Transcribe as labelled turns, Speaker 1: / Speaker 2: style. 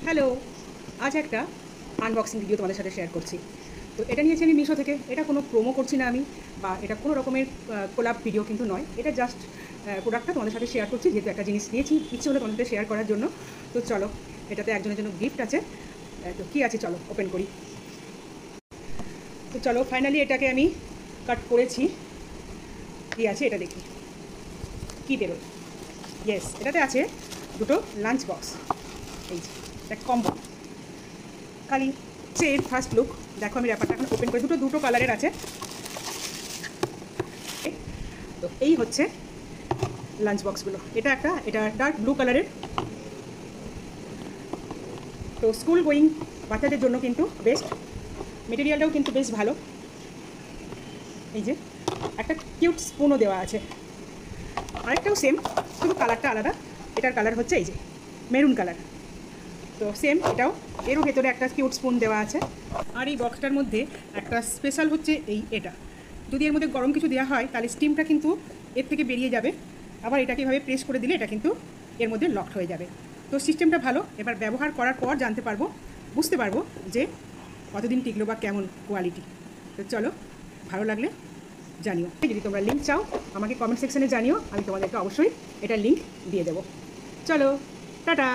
Speaker 1: Hello, আজ একটা unboxing video তোমাদের সাথে শেয়ার করছি। তো এটা নিয়েছি আমি মিশো থেকে। এটা কোনো প্রোমো করছি না আমি, বা এটা কোনো রকমের কোলাব ভিডিও কিন্তু নয়। এটা জাস্ট প্রোডাক্টটা তোমাদের সাথে শেয়ার করছি, যেহেতু একটা জিনিস নিয়েছি, ইচ্ছে হলো তোমাদের সাথে শেয়ার করার জন্য। তো চলো, এটাতে একজনের জন্য গিফট আছে। তো কী আছে চলো ওপেন করি। তো চলো, ফাইনালি এটাকে আমি কাট করেছি। কী আছে এটা দেখি, কী বেরোয়। ইয়েস, এটাতে আছে দুটো লাঞ্চ বক্স। এই যে একটা কম্বো। খালি এর ফার্স্ট লুক দেখো, আমি র্যাপারটা এখন ওপেন করে দুটো কালারের আছে। তো এই হচ্ছে লাঞ্চ বক্সগুলো। এটা ডার্ক ব্লু কালারের। তো স্কুল গোয়িং বাচ্চাদের জন্য কিন্তু বেস্ট, মেটেরিয়ালটাও কিন্তু বেশ ভালো। এই যে একটা কিউট স্পুনও দেওয়া আছে, আরেকটাও সেম, শুধু কালারটা আলাদা। এটার কালার হচ্ছে এই যে মেরুন কালার। তো সেম এটাও, এরও ভেতরে একটা কিউট স্পুন দেওয়া আছে। আর এই বক্সটার মধ্যে একটা স্পেশাল হচ্ছে এটা, যদি এর মধ্যে গরম কিছু দেওয়া হয় তাহলে স্টিমটা কিন্তু এর থেকে বেরিয়ে যাবে। আবার এটাকে এভাবে প্রেস করে দিলে এটা কিন্তু এর মধ্যে লকড হয়ে যাবে। তো সিস্টেমটা ভালো। এবার ব্যবহার করার পর জানতে পারবো, বুঝতে পারবো যে কতদিন টিকলো বা কেমন কোয়ালিটি। তো চলো, ভালো লাগলে জানিও। যদি তোমরা লিঙ্ক চাও আমাকে কমেন্ট সেকশনে জানিও, আমি তোমাদেরকে অবশ্যই এটার লিঙ্ক দিয়ে দেবো। চলো, টাটা।